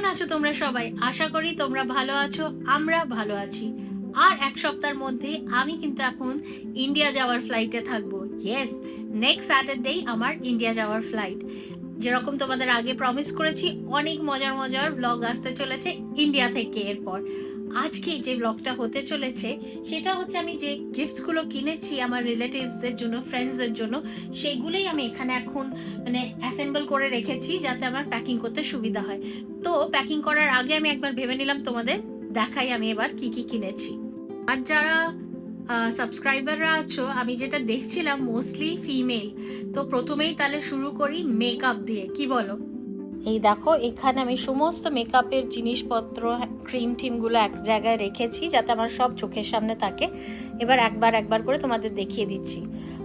কেমন আছো তোমরা সবাই? আশা করি তোমরা ভালো আছো, আমরা ভালো আছি। আর এক সপ্তাহের মধ্যে আমি কিন্তু এখন ইন্ডিয়া যাওয়ার ফ্লাইটে থাকবো। ইয়েস, নেক্সট স্যাটারডেই আমার ইন্ডিয়া যাওয়ার ফ্লাইট। যেরকম তোমাদের আগে প্রমিস করেছি, অনেক মজার মজার ব্লগ আসতে চলেছে ইন্ডিয়া থেকে। এরপর আজকে যে ব্লগটা হতে চলেছে সেটা হচ্ছে আমি যে গিফটসগুলো কিনেছি আমার রিলেটিভসদের জন্য, ফ্রেন্ডসদের জন্য, সেগুলোই আমি এখানে এখন মানে অ্যাসেম্বল করে রেখেছি যাতে আমার প্যাকিং করতে সুবিধা হয়। তো প্যাকিং করার আগে আমি একবার ভেবে নিলাম তোমাদের দেখাই আমি এবার কি কি কিনেছি। আর যারা সাবস্ক্রাইবাররা আছো, আমি যেটা দেখছিলাম মোস্টলি ফিমেল। তো প্রথমেই তাহলে শুরু করি মেকআপ দিয়ে, কি বলো? এই দেখো, এখানে আমি সমস্ত মেকআপের জিনিসপত্র, ক্রিম টিমগুলো এক জায়গায় রেখেছি যাতে আমার সব চোখের সামনে থাকে। এবার একবার একবার করে তোমাদের দেখিয়ে দিচ্ছি।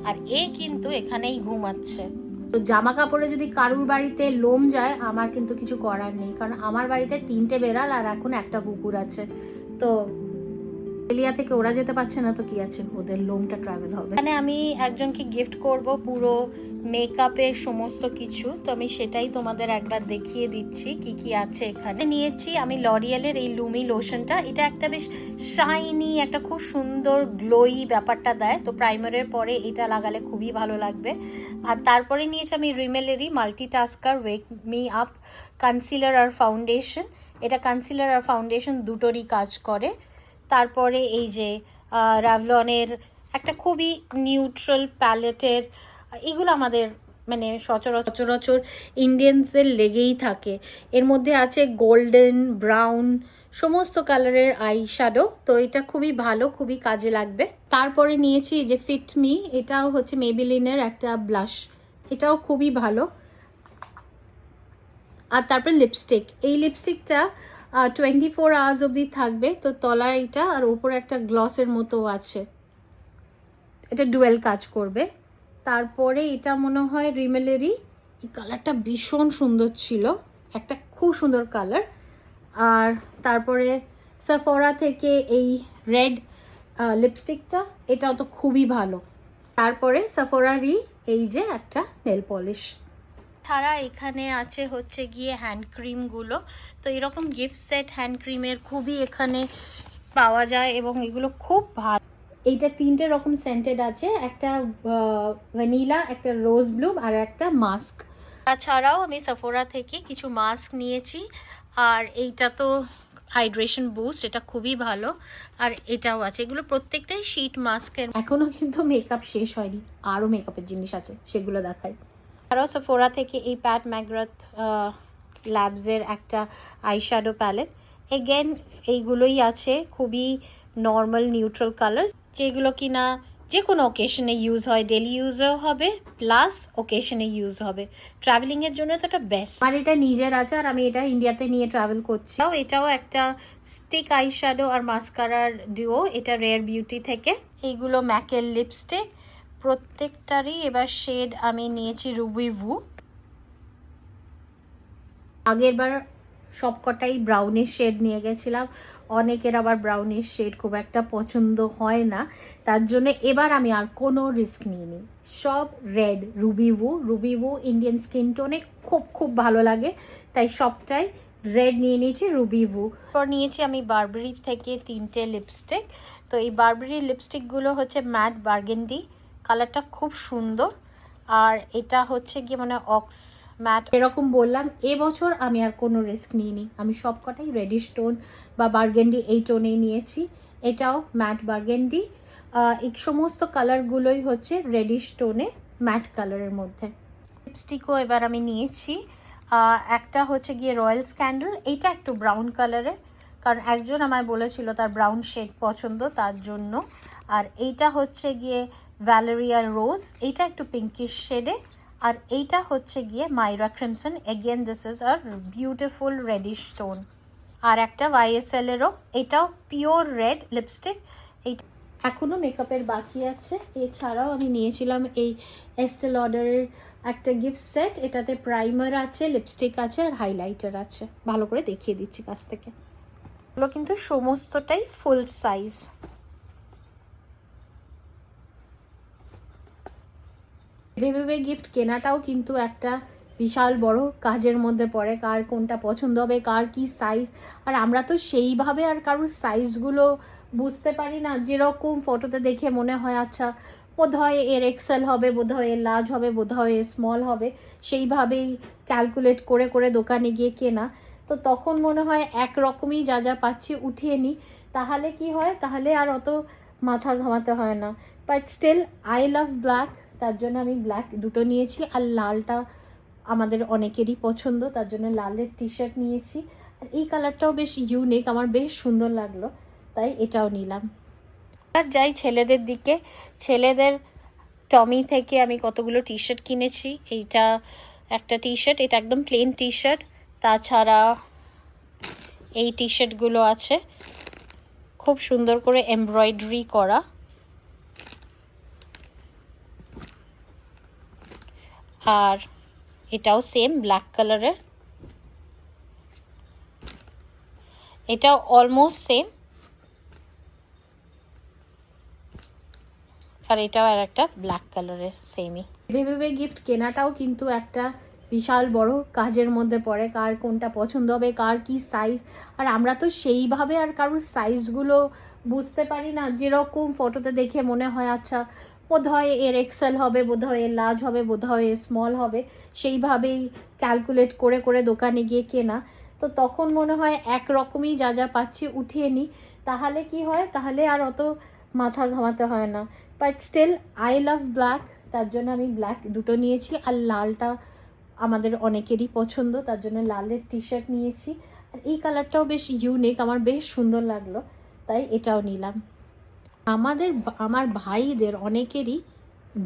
আর এ কিন্তু এখানেই ঘুমাচ্ছে। তো জামা কাপড়ে যদি কারুর বাড়িতে লোম যায়, আমার কিন্তু কিছু করার নেই, কারণ আমার বাড়িতে 3টে বেড়াল আর এখন একটা কুকুর আছে। তো অস্ট্রেলিয়া থেকে ওরা যেতে পারছে না, তো কি আছে, ওদের লোমটা ট্রাভেল হবে। মানে আমি একজনকে গিফট করব পুরো মেকআপের সমস্ত কিছু, তো আমি সেটাই তোমাদের একবার দেখিয়ে দিচ্ছি কি কি আছে এখানে। নিয়েছি আমি লরিয়ালের এই লুমি লোশনটা। এটা একটা বেশ শাইনি, একটা খুব সুন্দর গ্লোই ব্যাপারটা দেয়। তো প্রাইমারের পরে এটা লাগালে খুবই ভালো লাগবে। আর তারপরে নিয়েছি আমি রিমেলেরই multitasker wake me up concealer আর ফাউন্ডেশন। এটা কনসিলার আর ফাউন্ডেশন দুটোরই কাজ করে। তারপরে এই যে র্যাভলনের একটা খুবই নিউট্রাল প্যালেটের, এগুলো আমাদের মানে সচরাচর ইন্ডিয়ানসদের লেগেই থাকে। এর মধ্যে আছে গোল্ডেন, ব্রাউন, সমস্ত কালারের আই শ্যাডো। তো এটা খুবই ভালো, খুবই কাজে লাগবে। তারপরে নিয়েছি যে ফিট মি, এটাও হচ্ছে মেবিলিনের একটা ব্লাশ, এটাও খুবই ভালো। আর তারপরে লিপস্টিক, এই লিপস্টিকটা 24 আওয়ার্স অবধি থাকবে। তো তলায় এটা আর ওপরে একটা গ্লসের মতো আছে, এটা ডুয়েল কাজ করবে। তারপরে এটা মনে হয় রিমেলেরই, এই কালারটা ভীষণ সুন্দর ছিল, একটা খুব সুন্দর কালার। আর তারপরে সেফোরা থেকে এই রেড লিপস্টিকটা, এটাও তো খুবই ভালো। তারপরে সেফোরারই এই যে একটা নেল পলিশ। ছাড়া এখানে আছে হচ্ছে গিয়ে হ্যান্ড ক্রিমগুলো। তো এরকম গিফট সেট হ্যান্ড ক্রিমের খুবই এখানে পাওয়া যায় এবং এগুলো খুব ভালো। এইটা 3টে রকম সেন্টেড আছে, একটা ভ্যানিলা, একটা রোজ ব্লুম আর একটা মাস্ক। তাছাড়াও আমি সেফোরা থেকে কিছু মাস্ক নিয়েছি। আর এইটা তো হাইড্রেশন বুস্ট, এটা খুবই ভালো। আর এটাও আছে, এগুলো প্রত্যেকটাই শীট মাস্কের। এখনো কিন্তু মেকআপ শেষ হয়নি, আরও মেকআপের জিনিস আছে, সেগুলো দেখাই। এছাড়াও সেফোরা থেকে এই প্যাট ম্যাকগ্রাথ ল্যাবসের একটা আইশ্যাডো প্যালেট। এগেন এইগুলোই আছে, খুবই নর্মাল নিউট্রাল কালার, যেগুলো কিনা যে কোনো ওকেশনে ইউজ হয়, ডেলি ইউজও হবে প্লাস ওকেশনে ইউজ হবে। ট্রাভেলিংয়ের জন্য তো এটা বেস্ট। আর এটা নিজের আছে, আর আমি এটা ইন্ডিয়াতে নিয়ে ট্রাভেল করছি। এটাও একটা স্টিক আইশ্যাডো আর মাস্কারার ডিও, এটা রেয়ার বিউটি থেকে। এইগুলো ম্যাকের লিপস্টিক, প্রত্যেকটারই এবার শেড আমি নিয়েছি রুবি ভু। আগের বার সবকটাই ব্রাউনিশ শেড নিয়ে গেছিলাম, অনেকের আবার ব্রাউনিশ শেড খুব একটা পছন্দ হয় না, তার জন্য এবার আমি আর কোনো রিস্ক নিইনি, সব রেড রুবি ভু ইন্ডিয়ান স্কিন টোনে খুব খুব ভালো লাগে, তাই সবটাই রেড নিয়ে নিয়েছি রুবি ভু। তারপর নিয়েছি আমি বারবেরি থেকে 3টে লিপস্টিক। তো এই বারবেরি লিপস্টিকগুলো হচ্ছে ম্যাট বার্গেন্ডি, কালারটা খুব সুন্দর। আর এটা হচ্ছে গিয়ে মানে অক্স ম্যাট। এরকম বললাম, এবছর আমি আর কোনো রিস্ক নিইনি, আমি সবকটাই রেডিশ টোন বা বার্গেন্ডি এই টোনেই নিয়েছি। এটাও ম্যাট বার্গেন্ডি, এই সমস্ত কালারগুলোই হচ্ছে রেডিশ টোনে ম্যাট কালারের মধ্যে। লিপস্টিকও এবার আমি নিয়েছি, একটা হচ্ছে গিয়ে রয়্যাল স্ক্যান্ডেল, এইটা একটু ব্রাউন কালারের, কারণ একজন আমায় বলেছিল তার ব্রাউন শেড পছন্দ, তার জন্য। আর এইটা হচ্ছে গিয়ে ভ্যালেরিয়া রোজ, এইটা একটু পিঙ্কিশ শেডে। আর এইটা হচ্ছে গিয়ে মাইরা crimson, again this is a beautiful reddish tone. আর একটা YSL-এরও, এটাও পিওর রেড লিপস্টিক। এই এখনও মেকআপের বাকি আছে। এছাড়াও আমি নিয়েছিলাম এই এস্টে লডারের একটা গিফট সেট, এটাতে প্রাইমার আছে, লিপস্টিক আছে আর হাইলাইটার আছে। ভালো করে দেখিয়ে দিচ্ছি কাছ থেকে। এগুলো কিন্তু সমস্তটাই ফুল সাইজ। ভেবে গিফট কেনাটাও কিন্তু একটা বিশাল বড় কাজের মধ্যে পড়ে, কার কোনটা পছন্দ হবে, কার কি সাইজ। আর আমরা তো সেইভাবে আর কারোর সাইজগুলো বুঝতে পারি না, যেরকম ফটোতে দেখে মনে হয় আচ্ছা বোধহয় এর এক্সেল হবে, বোধহয় এর লার্জ হবে, বোধহয় এর স্মল হবে, সেইভাবেই ক্যালকুলেট করে করে দোকানে গিয়ে কেনা। তো তখন মনে হয় একরকমই যা যা পাচ্ছি উঠিয়ে নিই, তাহলে কি হয়, তাহলে আর অত মাথা ঘামাতে হয় না। But still I love black, তার জন্য আমি ব্ল্যাক দুটো নিয়েছি। আর লালটা আমাদের অনেকেরই পছন্দ, তার জন্য লালের টি শার্ট নিয়েছি। আর এই কালারটাও বেশ ইউনিক, আমার বেশ সুন্দর লাগলো, তাই এটাও নিলাম। আর যাই ছেলেদের দিকে, ছেলেদের টমি থেকে আমি কতগুলো টি শার্ট কিনেছি। এইটা একটা টি শার্ট, এটা একদম প্লেন টি শার্ট। তাছাড়া এই টি শার্টগুলো আছে খুব সুন্দর করে এমব্রয়ডারি করা। আর এটাও সেম ব্ল্যাক কালারের, এটাও অলমোস্ট সেম। আর এটাও আর একটা ব্ল্যাক কালারের সেমই। ভেবে গিফট কেনাটাও কিন্তু একটা বিশাল বড় কাজের মধ্যে পড়ে, কার কোনটা পছন্দ হবে, কার কি সাইজ। আর আমরা তো সেইভাবে আর কারোর সাইজগুলো বুঝতে পারি না, যেরকম ফটোতে দেখে মনে হয় আচ্ছা বোধহয় এর এক্সেল হবে, বোধহয় এর লার্জ হবে, বোধহয় এর স্মল হবে, সেইভাবেই ক্যালকুলেট করে করে দোকানে গিয়ে কেনা। তো তখন মনে হয় একরকমই যা যা পাচ্ছি উঠিয়ে নিই, তাহলে কি হয়, তাহলে আর অত মাথা ঘামাতে হয় না। But still I love black, তার জন্য আমি ব্ল্যাক দুটো নিয়েছি। আর লালটা আমাদের অনেকেরই পছন্দ, তার জন্য লালের টি শার্ট নিয়েছি। আর এই কালারটাও বেশ ইউনিক, আমার বেশ সুন্দর লাগলো, তাই এটাও নিলাম। আমার ভাইদের অনেকেরই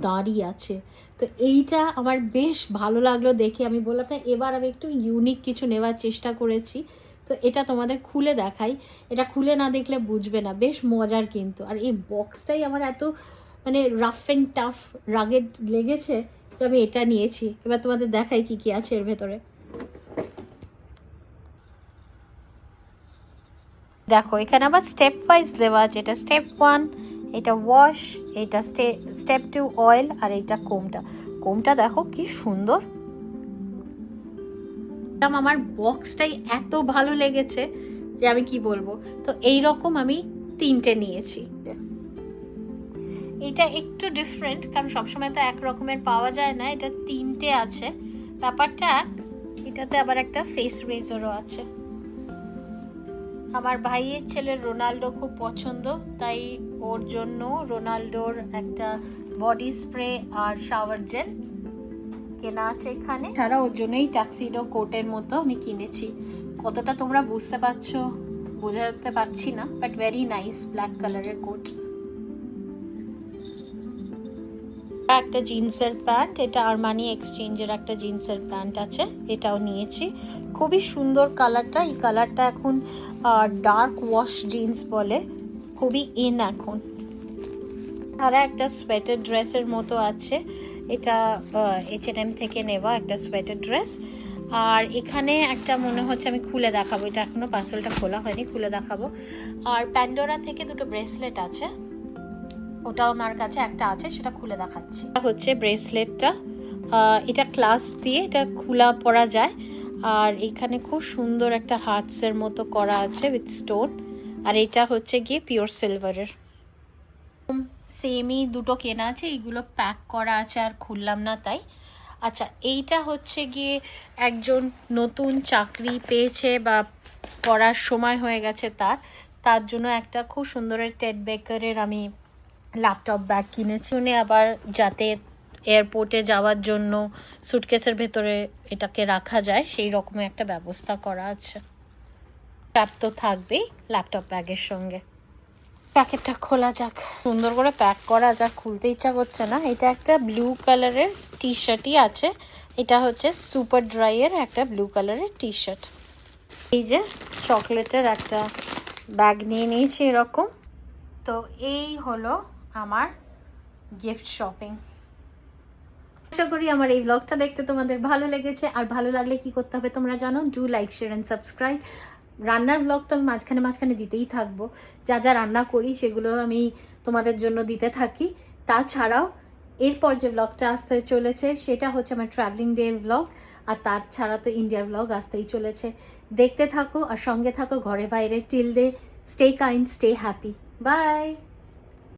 দাড়ি আছে, তো এইটা আমার বেশ ভালো লাগলো দেখে। আমি বললাম না, এবার আমি একটু ইউনিক কিছু নেওয়ার চেষ্টা করেছি, তো এটা তোমাদের খুলে দেখাই। এটা খুলে না দেখলে বুঝবে না, বেশ মজার কিন্তু। আর এই বক্সটাই আমার এত মানে রাফ অ্যান্ড টাফ রাগেড লেগেছে যে আমি এটা নিয়েছি। এবার তোমাদের দেখাই কি কি আছে এর ভেতরে। দেখো এখানে আবার স্টেপ ওয়াইজ দেওয়া আছে, এটা স্টেপ 1, এটা ওয়াশ, এটা স্টেপ 2 অয়েল, আর এটা কোমটা দেখো কি সুন্দর। আমার বক্সটাই এত ভালো লেগেছে যে আমি কি বলবো। তো এই রকম আমি 3টে নিয়েছি। এটা একটু ডিফারেন্ট, কারণ সবসময় তো এক রকমের পাওয়া যায় না। এটা 3টে আছে, ব্যাপারটা এটাতে আবার একটা ফেস রেজারও আছে। আমার ভাইয়ের ছেলের রোনাল্ডো খুব পছন্দ, তাই ওর জন্য রোনাল্ডোর একটা বডি স্প্রে আর শাওয়ার জেল কেনা আছে এখানে। ছাড়া ওর জন্যই টাক্সিডো কোটের মতো আমি কিনেছি। কতটা তোমরা বুঝতে পারছো বোঝাতে পারছি না, বাট ভেরি নাইস ব্ল্যাক কালারের কোট। একটা জিন্সের প্যান্ট, এটা আরমানি এক্সচেঞ্জের একটা জিন্সের প্যান্ট আছে, এটাও নিয়েছি। খুবই সুন্দর কালারটা, এই কালারটা এখন ডার্ক ওয়াশ জিন্স বলে, খুবই ইন এখন। আর একটা সোয়েটার ড্রেসের মতো আছে, এটা H&M থেকে নেওয়া একটা সোয়েটার ড্রেস। আর এখানে একটা মনে হচ্ছে, আমি খুলে দেখাবো, এটা এখনো পার্সেলটা খোলা হয়নি, খুলে দেখাবো। আর প্যান্ডোরা থেকে দুটো ব্রেসলেট আছে, ওটাও আমার কাছে একটা আছে, সেটা খুলে দেখাচ্ছি। হচ্ছে ব্রেসলেটটা, এটা ক্লাস দিয়ে এটা খোলা পরা যায়। আর এখানে খুব সুন্দর একটা হার্টসের মতো করা আছে উইথ স্টোন। আর এটা হচ্ছে গিয়ে পিওর সিলভারের। সেমই দুটো কেনা আছে, এইগুলো প্যাক করা আছে আর খুললাম না তাই। আচ্ছা, এইটা হচ্ছে গিয়ে একজন নতুন চাকরি পেয়েছে বা পড়ার সময় হয়ে গেছে তার জন্য একটা খুব সুন্দরের টেড বেকারের আমি ল্যাপটপ ব্যাগ কিনেছি। উনি আবার যাতে এয়ারপোর্টে যাওয়ার জন্য সুটকেসের ভেতরে এটাকে রাখা যায় সেই রকমের একটা ব্যবস্থা করা আছে। ট্যাপ তো থাকবেই ল্যাপটপ ব্যাগের সঙ্গে। প্যাকেটটা খোলা যাক, সুন্দর করে প্যাক করা যাক, খুলতে ইচ্ছা করছে না। এটা একটা ব্লু কালারের টি শার্টই আছে, এটা হচ্ছে সুপার ড্রাইয়ের একটা ব্লু কালারের টি শার্ট। এই যে চকলেটের একটা ব্যাগ নিয়ে নিয়েছি এরকম। তো এই হলো আমার গিফট শপিং। আশা করি আমার এই ব্লগটা দেখতে তোমাদের ভালো লেগেছে। আর ভালো লাগলে কি করতে হবে তোমরা জানো, do like share and subscribe. রান্নার ব্লগ তো আমি মাঝখানে দিতেই থাকবো, যা যা রান্না করি সেগুলো আমি তোমাদের জন্য দিতে থাকি। তাছাড়াও এরপর যে ব্লগটা আসতে চলেছে সেটা হচ্ছে আমার ট্রাভেলিং ডের ব্লগ, আর তার ছাড়া তো ইন্ডিয়ার ব্লগ আসতেই চলেছে। দেখতে থাকো আর সঙ্গে থাকো ঘরে বাইরে till day. Stay kind, stay happy, by.